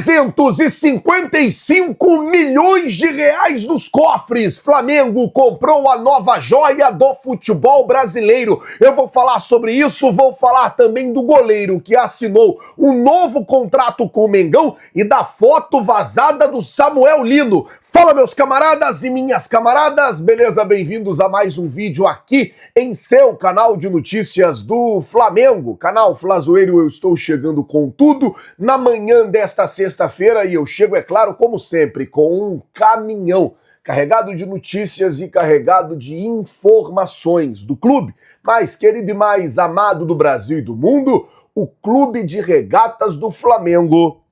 355 milhões de reais nos cofres. Flamengo comprou a nova joia do futebol brasileiro. Eu vou falar sobre isso, vou falar também do goleiro que assinou um novo contrato com o Mengão e da foto vazada do Samuel Lino. Fala, meus camaradas e minhas camaradas, beleza? Bem-vindos a mais um vídeo aqui em seu canal de notícias do Flamengo. Canal Flazoeiro, eu estou chegando com tudo na manhã desta sexta-feira e eu chego, é claro, como sempre, com um caminhão carregado de notícias e carregado de informações do clube mais querido e mais amado do Brasil e do mundo, o Clube de Regatas do Flamengo.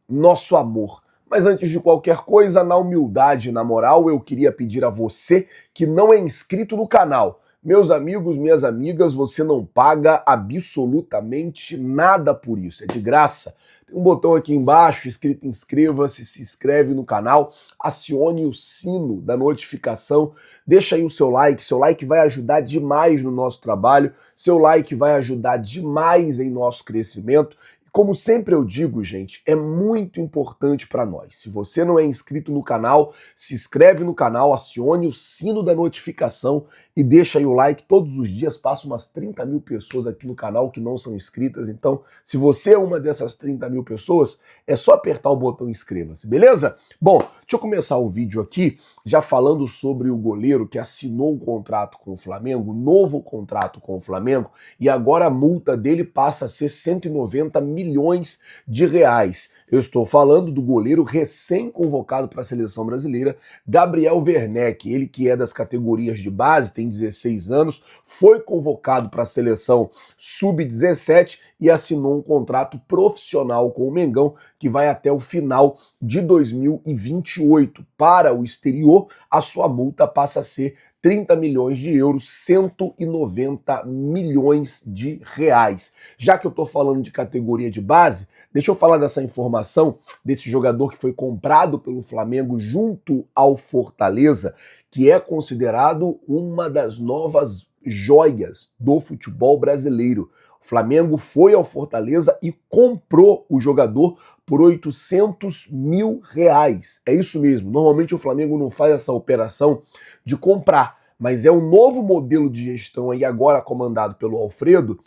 Nosso amor. Mas antes de qualquer coisa, na humildade e na moral, eu queria pedir a você que não é inscrito no canal. Meus amigos, minhas amigas, você não paga absolutamente nada por isso, é de graça. Tem um botão aqui embaixo escrito inscreva-se, se inscreve no canal, acione o sino da notificação, deixa aí o seu like vai ajudar demais no nosso trabalho, seu like vai ajudar demais em nosso crescimento. Como sempre eu digo, gente, é muito importante para nós. Se você não é inscrito no canal, se inscreve no canal, acione o sino da notificação e deixa aí o like. Todos os dias passam umas 30 mil pessoas aqui no canal que não são inscritas. Então, se você é uma dessas 30 mil pessoas, é só apertar o botão inscreva-se, beleza? Bom, deixa eu começar o vídeo aqui já falando sobre o goleiro que assinou um contrato com o Flamengo, novo contrato com o Flamengo, e agora a multa dele passa a ser 190 milhões de reais. Eu estou falando do goleiro recém-convocado para a seleção brasileira, Gabriel Werneck, ele que é das categorias de base, tem 16 anos, foi convocado para a seleção sub-17 e assinou um contrato profissional com o Mengão que vai até o final de 2028. Para o exterior, a sua multa passa a ser 30 milhões de euros, 190 milhões de reais. Já que eu estou falando de categoria de base, deixa eu falar dessa informação desse jogador que foi comprado pelo Flamengo junto ao Fortaleza, que é considerado uma das novas joias do futebol brasileiro. O Flamengo foi ao Fortaleza e comprou o jogador por 800 mil reais. É isso mesmo. Normalmente o Flamengo não faz essa operação de comprar, mas é um novo modelo de gestão aí agora comandado pelo Alfredo,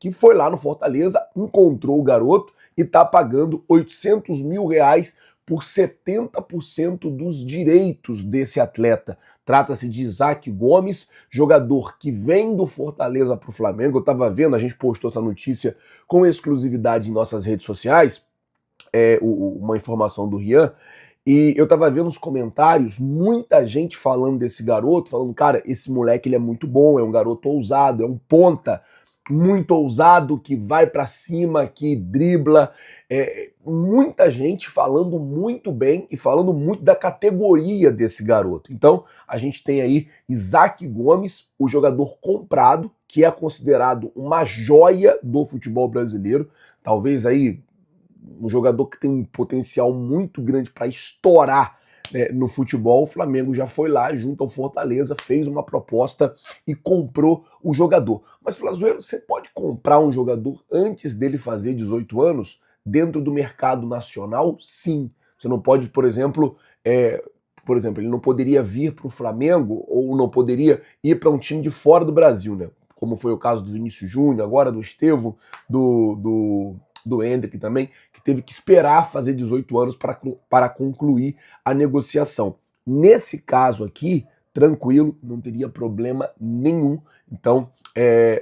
que foi lá no Fortaleza, encontrou o garoto e está pagando 800 mil reais por 70% dos direitos desse atleta. Trata-se de Isaac Gomes, jogador que vem do Fortaleza para o Flamengo. Eu estava vendo, a gente postou essa notícia com exclusividade em nossas redes sociais, uma informação do Rian, e eu tava vendo os comentários, muita gente falando desse garoto, falando, cara, esse moleque ele é muito bom, é um garoto ousado, é um ponta muito ousado, que vai pra cima, que dribla, muita gente falando muito bem e falando muito da categoria desse garoto. Então, a gente tem aí Isaac Gomes, o jogador comprado, que é considerado uma joia do futebol brasileiro, talvez aí um jogador que tem um potencial muito grande para estourar, né, no futebol. O Flamengo já foi lá junto ao Fortaleza, fez uma proposta e comprou o jogador. Mas, Flazoeiro, você pode comprar um jogador antes dele fazer 18 anos dentro do mercado nacional? Sim. Você não pode, por exemplo, ele não poderia vir para o Flamengo ou não poderia ir para um time de fora do Brasil, né? Como foi o caso do Vinícius Júnior, agora do Estevão, do Hendrick também, que teve que esperar fazer 18 anos para concluir a negociação. Nesse caso aqui, tranquilo, não teria problema nenhum. Então,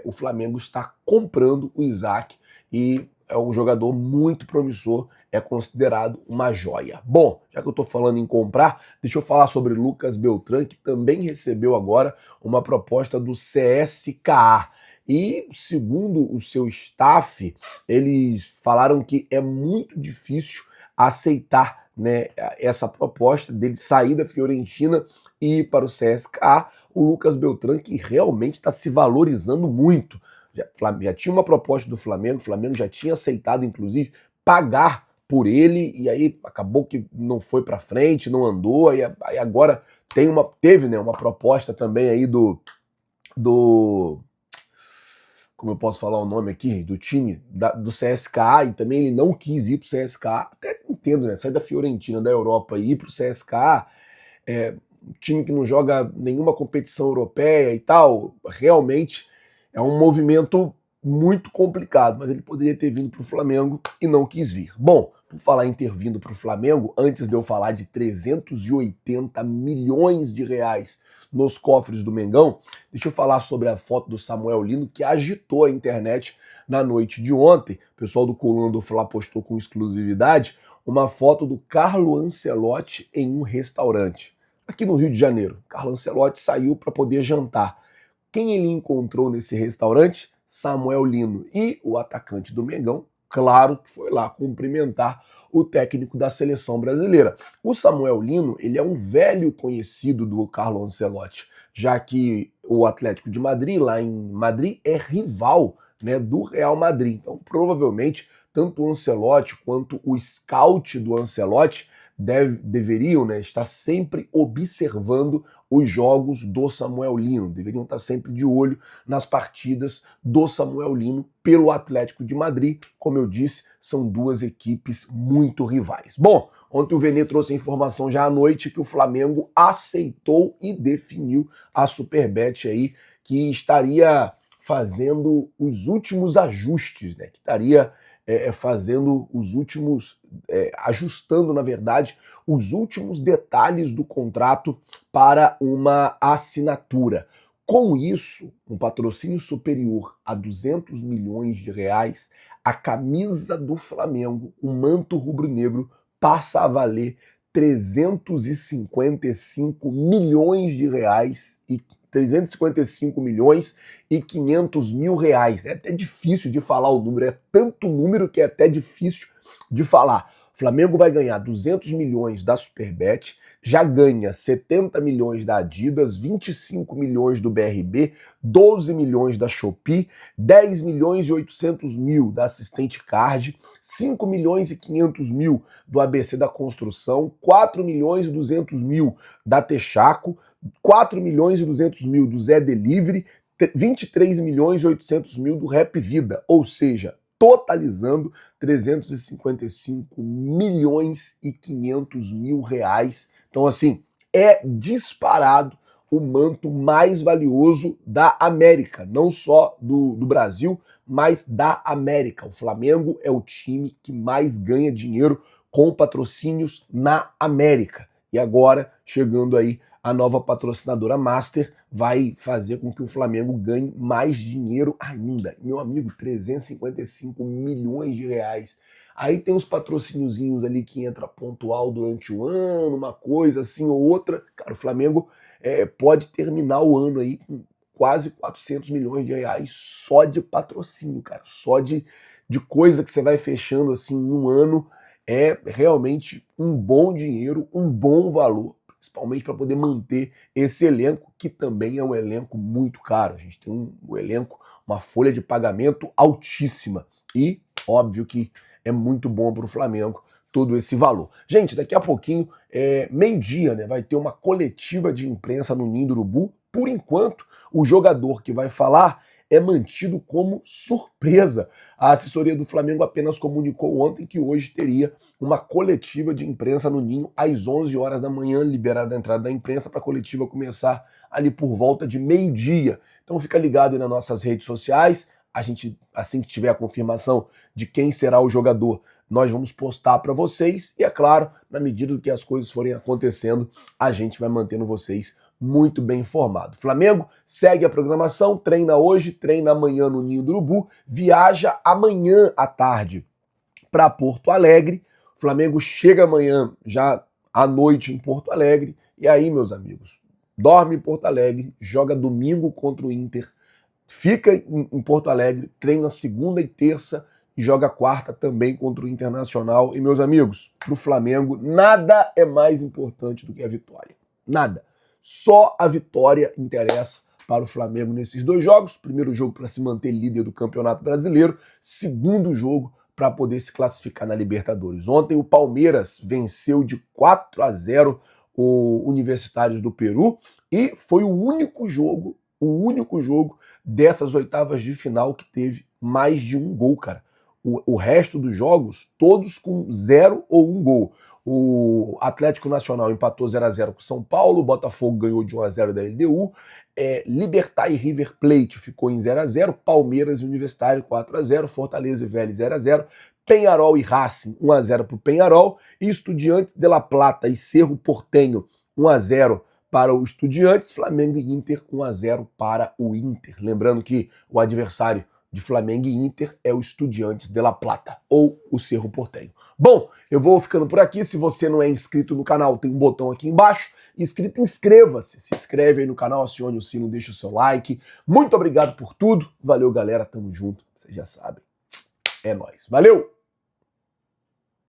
o Flamengo está comprando o Isaac e é um jogador muito promissor, é considerado uma joia. Bom, já que eu estou falando em comprar, deixa eu falar sobre Lucas Beltrán, que também recebeu agora uma proposta do CSKA. E, segundo o seu staff, eles falaram que é muito difícil aceitar, né, essa proposta dele sair da Fiorentina e ir para o CSKA. O Lucas Beltrán, que realmente está se valorizando muito. Já tinha uma proposta do Flamengo, o Flamengo já tinha aceitado, inclusive, pagar por ele, e aí acabou que não foi para frente, não andou, aí agora teve, né, uma proposta também aí do como eu posso falar o nome aqui, do time do CSKA, e também ele não quis ir pro CSKA, até entendo, né? Sair da Fiorentina, da Europa e ir pro CSKA, um time que não joga nenhuma competição europeia e tal, realmente é um movimento muito complicado, mas ele poderia ter vindo para o Flamengo e não quis vir. Bom, por falar em ter vindo para o Flamengo, antes de eu falar de 380 milhões de reais nos cofres do Mengão, deixa eu falar sobre a foto do Samuel Lino, que agitou a internet na noite de ontem. O pessoal do Coluna do Fla postou com exclusividade uma foto do Carlo Ancelotti em um restaurante aqui no Rio de Janeiro. Carlo Ancelotti saiu para poder jantar. Quem ele encontrou nesse restaurante? Samuel Lino. E o atacante do Mengão, claro que foi lá cumprimentar o técnico da seleção brasileira. O Samuel Lino, ele é um velho conhecido do Carlo Ancelotti, já que o Atlético de Madrid, lá em Madrid, é rival, né, do Real Madrid. Então, provavelmente, tanto o Ancelotti quanto o scout do Ancelotti deveriam, né, estar sempre observando os jogos do Samuel Lino, deveriam estar sempre de olho nas partidas do Samuel Lino pelo Atlético de Madrid. Como eu disse, são duas equipes muito rivais. Bom, ontem o Vene trouxe a informação já à noite que o Flamengo aceitou e definiu a Superbet aí, que estaria fazendo os últimos ajustes, né, que estaria fazendo os últimos, ajustando, na verdade, os últimos detalhes do contrato para uma assinatura. Com isso, um patrocínio superior a 200 milhões de reais, a camisa do Flamengo, o manto rubro-negro, passa a valer 355 milhões de reais e 355 milhões e 500 mil reais. É até difícil de falar o número, é tanto número que é até difícil de falar. O Flamengo vai ganhar 200 milhões da Superbet, já ganha 70 milhões da Adidas, 25 milhões do BRB, 12 milhões da Shopee, 10 milhões e 800 mil da Assistente Card, 5 milhões e 500 mil do ABC da Construção, 4 milhões e 200 mil da Texaco, 4 milhões e 200 mil do Zé Delivery, 23 milhões e 800 mil do Rap Vida, ou seja, totalizando 355 milhões e 500 mil reais. Então, assim, é disparado o manto mais valioso da América, não só do Brasil, mas da América. O Flamengo é o time que mais ganha dinheiro com patrocínios na América. E agora, chegando aí a nova patrocinadora Master, vai fazer com que o Flamengo ganhe mais dinheiro ainda. Meu amigo, 355 milhões de reais. Aí tem uns patrocíniozinhos ali que entra pontual durante o ano, uma coisa assim ou outra. Cara, o Flamengo pode terminar o ano aí com quase 400 milhões de reais só de patrocínio, cara. Só de coisa que você vai fechando assim em um ano. É realmente um bom dinheiro, um bom valor, principalmente para poder manter esse elenco, que também é um elenco muito caro. A gente tem um elenco, uma folha de pagamento altíssima. E, óbvio que é muito bom para o Flamengo todo esse valor. Gente, daqui a pouquinho, meio-dia, né, vai ter uma coletiva de imprensa no Ninho do Urubu. Por enquanto, o jogador que vai falar é mantido como surpresa. A assessoria do Flamengo apenas comunicou ontem que hoje teria uma coletiva de imprensa no Ninho às 11 horas da manhã, liberada a entrada da imprensa para a coletiva começar ali por volta de meio-dia. Então fica ligado aí nas nossas redes sociais. A gente, assim que tiver a confirmação de quem será o jogador, nós vamos postar para vocês. E é claro, na medida que as coisas forem acontecendo, a gente vai mantendo vocês muito bem informado. Flamengo segue a programação, treina hoje, treina amanhã no Ninho do Urubu, viaja amanhã à tarde para Porto Alegre. O Flamengo chega amanhã já à noite em Porto Alegre. E aí, meus amigos, dorme em Porto Alegre, joga domingo contra o Inter, fica em Porto Alegre, treina segunda e terça e joga quarta também contra o Internacional. E, meus amigos, para o Flamengo, nada é mais importante do que a vitória. Nada. Só a vitória interessa para o Flamengo nesses dois jogos. Primeiro jogo para se manter líder do Campeonato Brasileiro. Segundo jogo para poder se classificar na Libertadores. Ontem o Palmeiras venceu de 4-0 o Universitários do Peru e foi o único jogo o único jogo dessas oitavas de final que teve mais de um gol, cara. O resto dos jogos, todos com 0 ou 1 gol. O Atlético Nacional empatou 0-0 com o São Paulo, o Botafogo ganhou de 1-0 da LDU, Libertad e River Plate ficou em 0-0, Palmeiras e Universitário 4-0, Fortaleza e Vélez 0-0, Peñarol e Racing 1-0 para o Peñarol, e Estudiantes de La Plata e Cerro Porteño 1-0 para o Estudiantes, Flamengo e Inter 1-0 para o Inter. Lembrando que o adversário de Flamengo e Inter é o Estudiantes de La Plata, ou o Cerro Porteño. Bom, eu vou ficando por aqui. Se você não é inscrito no canal, tem um botão aqui embaixo. Inscrito, inscreva-se. Se inscreve aí no canal, acione o sino, deixa o seu like. Muito obrigado por tudo. Valeu, galera. Tamo junto. Vocês já sabem. É nóis. Valeu!